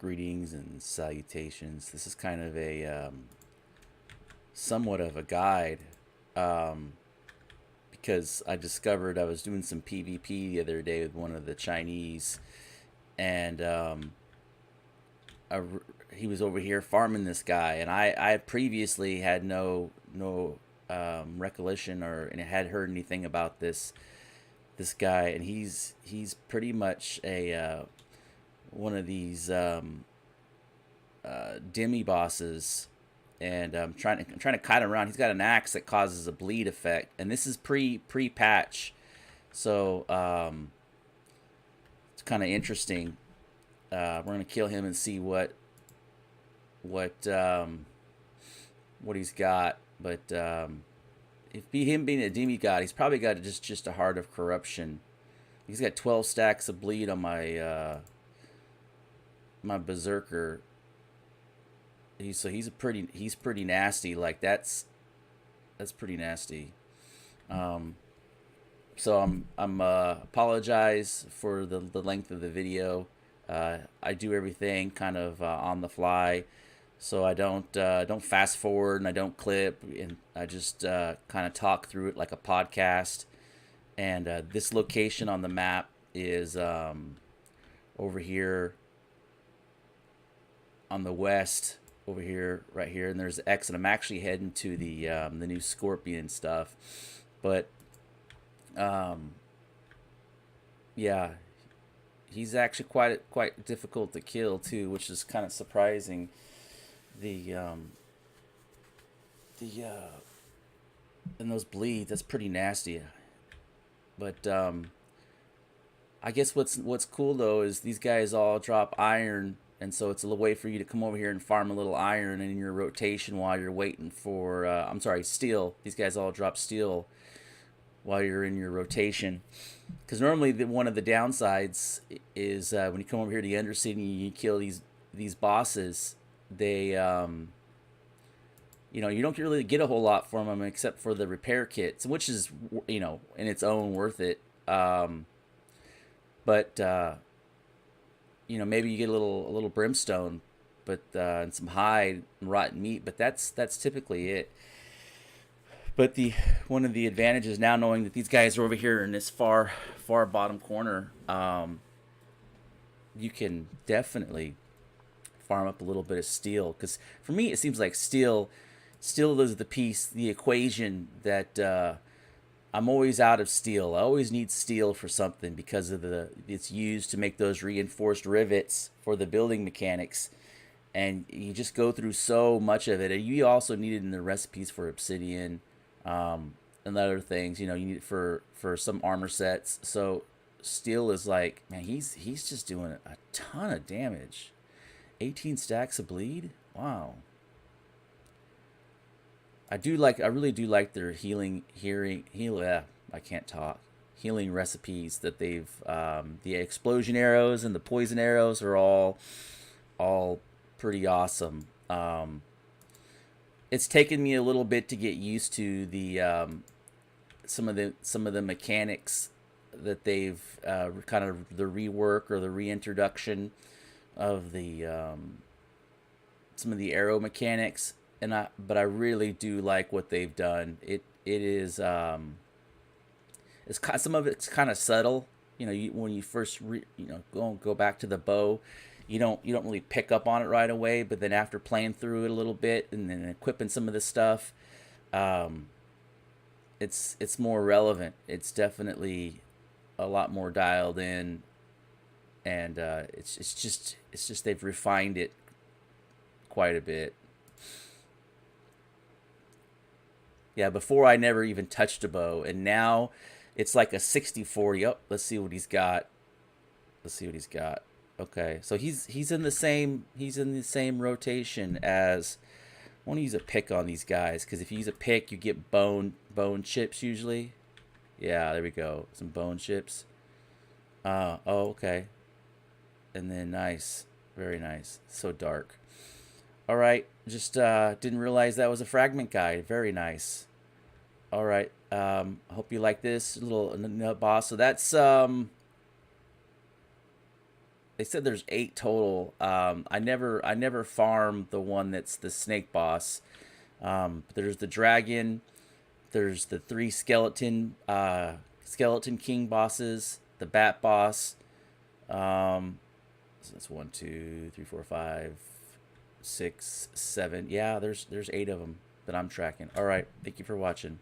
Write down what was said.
Greetings and salutations. This is kind of a somewhat of a guide um, because I discovered I was doing some PvP the other day with one of the Chinese, and I, he was over here farming this guy, and I previously had no recollection or and had heard anything about this guy, and he's pretty much a one of these demi bosses, and I'm trying to kite him around. He's got an axe that causes a bleed effect, and this is pre patch, so it's kind of interesting. We're gonna kill him and see what what he's got, but if him being a demigod, he's probably got just a heart of corruption. He's got 12 stacks of bleed on my berserker. He's pretty nasty. Like that's pretty nasty. Um, so I'm apologize for the length of the video. I do everything kind of on the fly, so I don't fast forward and I don't clip, and I just kind of talk through it like a podcast. And this location on the map is over here on the west, over here, right here, and there's X, and I'm actually heading to the new Scorpion stuff, but um, yeah, he's actually quite difficult to kill too, which is kind of surprising. The the and those bleeds, that's pretty nasty. But I guess what's cool though is these guys all drop iron, and so it's a way for you to come over here and farm a little iron in your rotation while you're waiting for. I'm sorry, steel. These guys all drop steel while you're in your rotation. Because normally one of the downsides is when you come over here to the Undercity and you kill these bosses, they you don't really get a whole lot from them except for the repair kits, which is in its own worth it. But maybe you get a little brimstone, but and some hide and rotten meat, but that's typically it. But the one of the advantages now, knowing that these guys are over here in this far bottom corner, you can definitely farm up a little bit of steel. Because for me, it seems like steel is the equation that I'm always out of steel. I always need steel for something because of it's used to make those reinforced rivets for the building mechanics, and you just go through so much of it. And you also need it in the recipes for obsidian, and other things. You need it for some armor sets. So steel is like, man, he's just doing a ton of damage. 18 stacks of bleed. Wow. I really do like their I can't talk. Healing recipes that they've, the explosion arrows and the poison arrows are all pretty awesome. It's taken me a little bit to get used to some of the mechanics that they've kind of the rework or the reintroduction of the some of the arrow mechanics, but I really do like what they've done. It is some of it's kind of subtle. When you first go back to the bow, you don't really pick up on it right away. But then after playing through it a little bit and then equipping some of this stuff, it's more relevant. It's definitely a lot more dialed in, and it's just they've refined it quite a bit. Yeah, before I never even touched a bow, and now it's like a 60-40. Oh, let's see what he's got. Okay, so he's in the same rotation as. I want to use a pick on these guys, because if you use a pick, you get bone chips usually. Yeah, there we go. Some bone chips. Oh, okay. And then nice, very nice. So dark. All right, just didn't realize that was a fragment guide. Very nice. All right, I hope you like this little boss. So that's They said there's 8 total. I never farm the one that's the snake boss. But there's the dragon. There's the 3 skeleton king bosses. The bat boss. So that's 1, 2, 3, 4, 5, 6, 7. Yeah, there's 8 of them that I'm tracking. All right. Thank you for watching.